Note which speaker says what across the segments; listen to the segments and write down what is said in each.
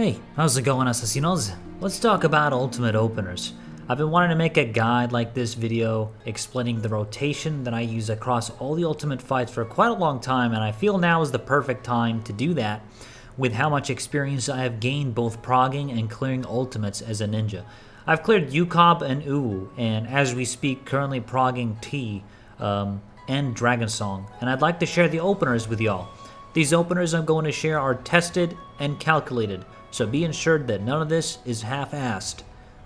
Speaker 1: Hey, how's it going, Asesinos? Let's talk about ultimate openers. I've been wanting to make a guide like this video explaining the rotation that I use across all the ultimate fights for quite a long time, and I feel now is the perfect time to do that with how much experience I have gained both progging and clearing ultimates as a ninja. I've cleared UCOB and UU, and as we speak currently progging T and Dragonsong, and I'd like to share the openers with y'all. These openers I'm going to share are tested and calculated, so be ensured that none of this is half-assed.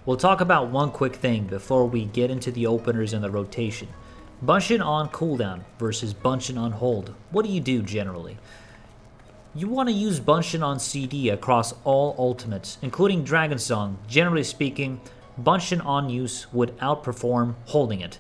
Speaker 1: We'll talk about one quick thing before we get into the openers and the rotation. Bunshin on cooldown versus Bunshin on hold. What do you do generally? You want to use Bunshin on CD across all ultimates, including Dragonsong. Generally speaking, Bunshin on use would outperform holding it.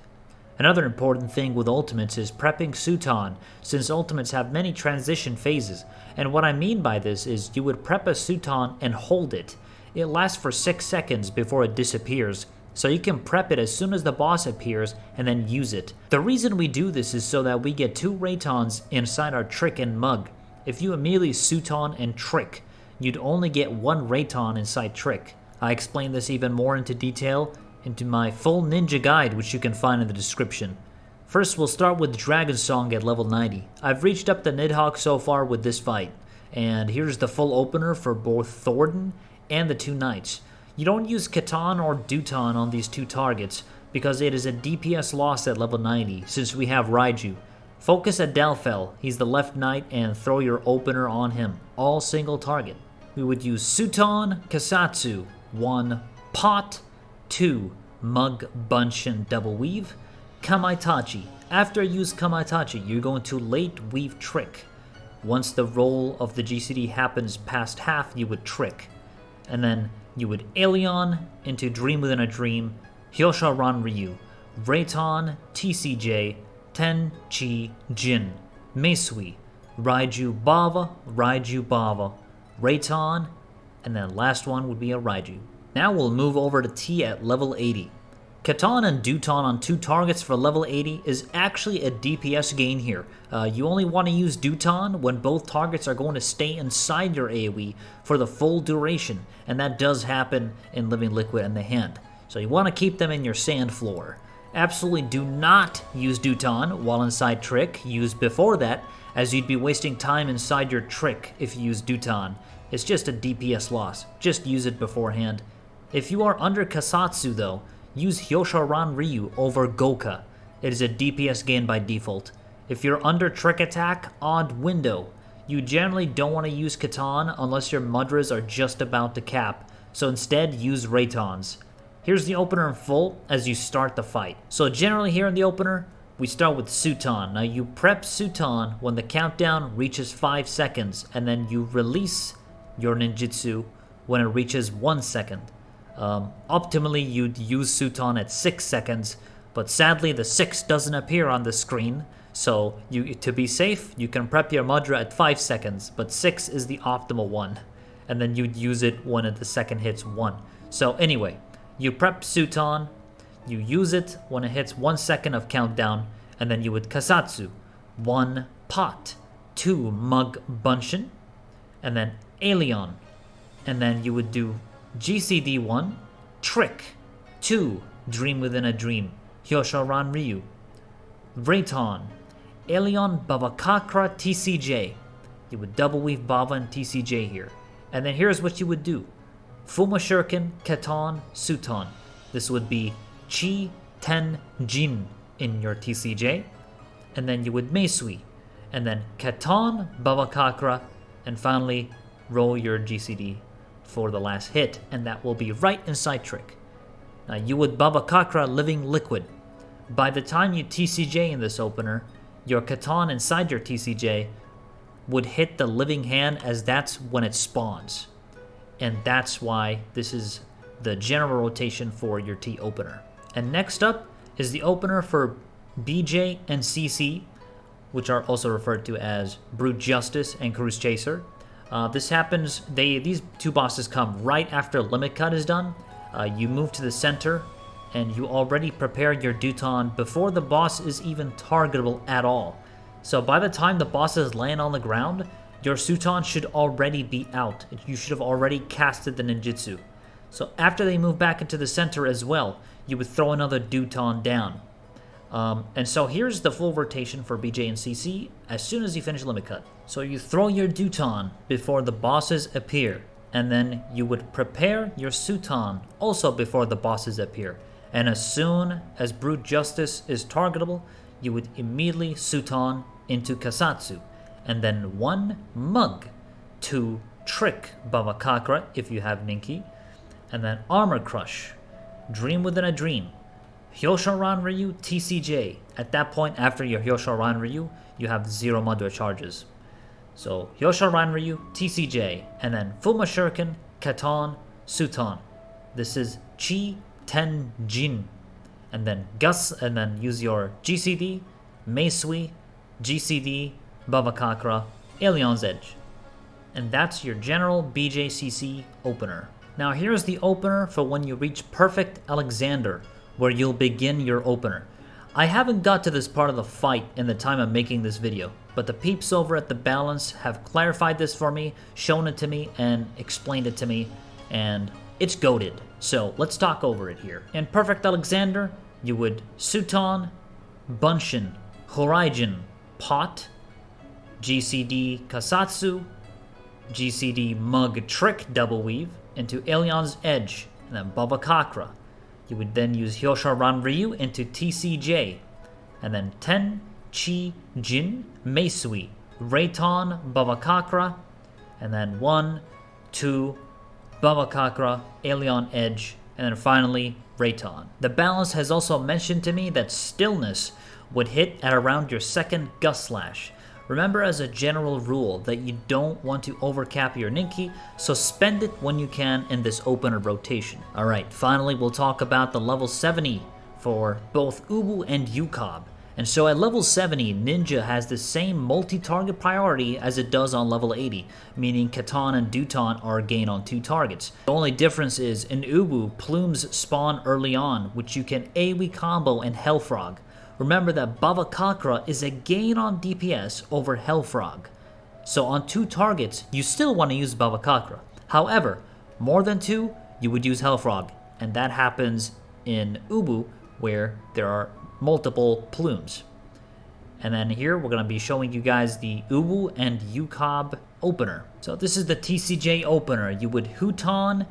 Speaker 1: Another important thing with ultimates is prepping Suiton, since ultimates have many transition phases, and what I mean by this is you would prep a Suiton and hold it. It lasts for 6 seconds before it disappears, so you can prep it as soon as the boss appears and then use it. The reason we do this is so that we get 2 Raitons inside our Trick and Mug. If you immediately Suiton and Trick, you'd only get 1 Raiton inside Trick. I explain this even more into detail into my full ninja guide, which you can find in the description. First, we'll start with Dragonsong at level 90. I've reached up to Nidhogg so far with this fight, and here's the full opener for both Thornton and the 2 knights. You don't use Catan or Duton on these 2 targets because it is a DPS loss at level 90 since we have Raiju. Focus at Delfell, he's the left knight, and throw your opener on him, all single target. We would use Suiton, Kasatsu, 1 pot, 2 Mug Bunshin double weave, Kamaitachi. After you use Kamaitachi, you're going to late weave Trick. Once the roll of the GCD happens past half, you would Trick. And then you would Aeon into Dream Within a Dream, Hyosha Ryu, Raiton, TCJ, Ten Chi Jin, Meisui, Raiju Bava, Raiton, and then last one would be a Raiju. Now we'll move over to T at level 80. Catan and Duton on 2 targets for level 80 is actually a DPS gain here. You only want to use Duton when both targets are going to stay inside your AoE for the full duration, and that does happen in Living Liquid and the Hand. So you want to keep them in your sand floor. Absolutely do not use Duton while inside Trick. Use before that, as you'd be wasting time inside your Trick if you use Duton. It's just a DPS loss. Just use it beforehand. If you are under Kasatsu though, use Hyosha Ryu over Goka. It is a DPS gain by default. If you're under Trick Attack, Odd Window. You generally don't want to use Catan unless your Mudras are just about to cap, so instead use Raitons. Here's the opener in full as you start the fight. So generally here in the opener, we start with Suiton. Now you prep Suiton when the countdown reaches 5 seconds, and then you release your ninjutsu when it reaches 1 second. Optimally, you'd use Suiton at 6 seconds, but sadly the 6 doesn't appear on the screen, so to be safe, you can prep your Mudra at 5 seconds, but 6 is the optimal one, and then you'd use it when the second hits 1. So anyway, you prep Suiton, you use it when it hits 1 second of countdown, and then you would Kasatsu, 1 pot, 2 Mug Bunshin, and then Aeon, and then you would do GCD 1, Trick, 2, Dream Within a Dream, Hyosha Ryu, Raiton, Aeon Bavakakra TCJ. You would double weave Bava and TCJ here. And then here's what you would do. Fuma Shuriken, Catan, Suiton. This would be Chi, Ten, Jin in your TCJ. And then you would Meisui. And then Catan, Bavakakra, and finally roll your GCD for the last hit, and that will be right inside Trick. Now you would Babakakra Living Liquid. By the time you TCJ in this opener, your Catan inside your TCJ would hit the Living Hand, as that's when it spawns. And that's why this is the general rotation for your T opener. And next up is the opener for BJ and CC, which are also referred to as Brute Justice and Cruise Chaser. This happens, these 2 bosses come right after Limit Cut is done. You move to the center, and you already prepare your Duton before the boss is even targetable at all. So by the time the bosses land on the ground, your Suiton should already be out. You should have already casted the ninjutsu. So after they move back into the center as well, you would throw another Duton down. And so here's the full rotation for BJ and CC as soon as you finish limit cut. So you throw your Duton before the bosses appear, and then you would prepare your Suiton also before the bosses appear. And as soon as Brute Justice is targetable, you would immediately Suiton into Kasatsu, and then 1 Mug to trick Bavakakra if you have Ninki, and then Armor Crush, Dream Within a Dream, Hyoshoran Ryu, TCJ. At that point, after your Hyoshoran Ryu, you have 0 Madara charges. So Hyoshoran Ryu, TCJ, and then Fuma Shuriken, Katon, Suiton. This is Chi Ten Jin. And then and then use your GCD, Meisui, GCD, Bavakakra, Alion's Edge. And that's your general BJCC opener. Now here's the opener for when you reach Perfect Alexander, where you'll begin your opener. I haven't got to this part of the fight in the time I'm making this video, but the peeps over at The Balance have clarified this for me, shown it to me, and explained it to me, and it's goated. So let's talk over it here. In Perfect Alexander, you would Suiton, Bunshin, Horizon, Pot, GCD Kasatsu, GCD Mug Trick Double Weave into Alion's Edge, and then Bavakakra. You would then use Hyoshoran Ryu into TCJ, and then Ten, Chi, Jin, Meisui, Reiton, Bavakakra, and then 1, 2, Bavakakra, Alion Edge, and then finally Reiton. The Balance has also mentioned to me that Stillness would hit at around your second Gust Slash. Remember as a general rule that you don't want to overcap your Ninki, so spend it when you can in this opener rotation. Alright, finally we'll talk about the level 70 for both Ubu and UCOB. And so at level 70, Ninja has the same multi-target priority as it does on level 80, meaning Katon and Duton are gained on 2 targets. The only difference is in Ubu, plumes spawn early on, which you can AoE combo and Hellfrog. Remember that Bavakakra is a gain on DPS over Hellfrog. So on 2 targets, you still want to use Bavakakra. However, more than 2, you would use Hellfrog. And that happens in Ubu, where there are multiple plumes. And then here, we're going to be showing you guys the Ubu and UCOB opener. So this is the TCJ opener. You would Huton,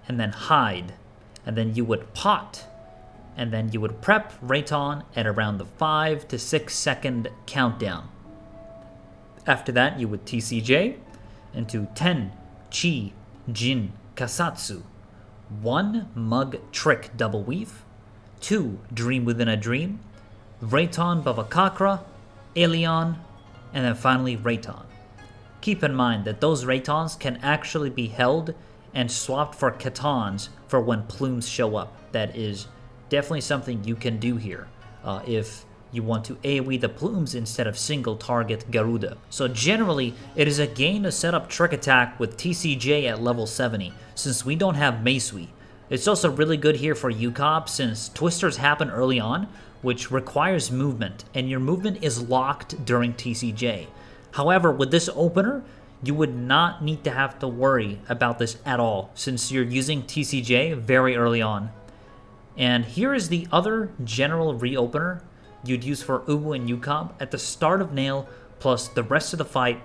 Speaker 1: and then Hide. And then you would Pot. And then you would prep Reiton at around the 5 to 6 second countdown. After that, you would TCJ into Ten, Chi, Jin, Kasatsu, 1 Mug Trick Double Weave, 2 Dream Within a Dream, Reiton Bavakakra, Alion, and then finally Reiton. Keep in mind that those Reitons can actually be held and swapped for Katons for when plumes show up. That is definitely something you can do here if you want to AoE the plumes instead of single target Garuda. So generally, it is a gain to set up Trick Attack with TCJ at level 70, since we don't have Meisui. It's also really good here for UCOB since Twisters happen early on, which requires movement, and your movement is locked during TCJ. However, with this opener, you would not need to have to worry about this at all, since you're using TCJ very early on. And here is the other general reopener you'd use for Ubu and UCOB at the start of Nail, plus the rest of the fight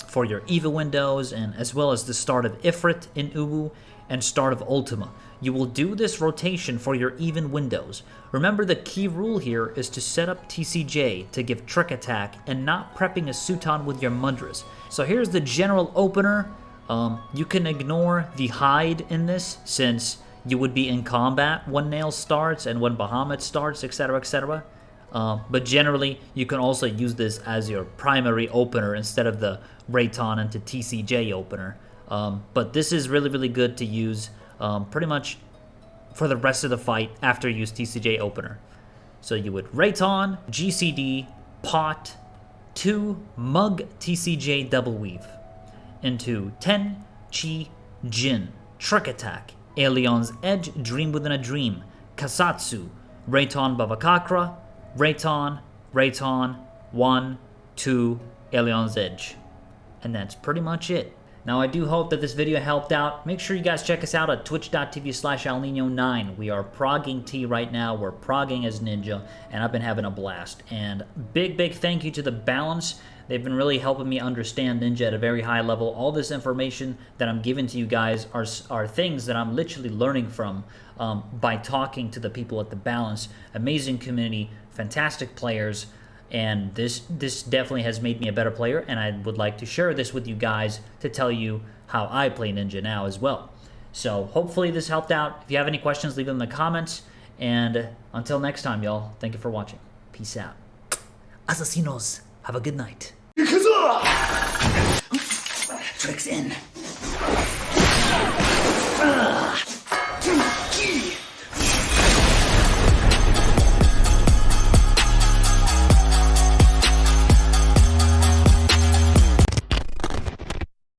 Speaker 1: for your EVA windows, and as well as the start of Ifrit in Ubu and start of Ultima. You will do this rotation for your even windows. Remember, the key rule here is to set up TCJ to give Trick Attack and not prepping a Suiton with your Mudras. So here's the general opener. You can ignore the Hide in this, since you would be in combat when Nail starts and when Bahamut starts, etc, etc. But generally, you can also use this as your primary opener instead of the Reiton into TCJ opener. But this is really, really good to use pretty much for the rest of the fight after you use TCJ opener. So you would Reiton, GCD, Pot, 2 Mug TCJ Double Weave into Ten, Chi, Jin, Trick Attack, Alion's Edge, Dream Within a Dream, Kasatsu, Reiton Bavakakra, Reiton, 1, 2, Alion's Edge. and that's pretty much it. Now, I do hope that this video helped out. Make sure you guys check us out at twitch.tv/Alninio9. We are progging T right now. We're progging as Ninja, and I've been having a blast. And big thank you to the Balance. They've been really helping me understand Ninja at a very high level. All this information that I'm giving to you guys are things that I'm literally learning from by talking to the people at the Balance. Amazing community, fantastic players. And this definitely has made me a better player, and I would like to share this with you guys to tell you how I play Ninja now as well. So hopefully this helped out. If you have any questions, leave them in the comments. And until next time, y'all, thank you for watching. Peace out. Asesinos, have a good night. Tricks in.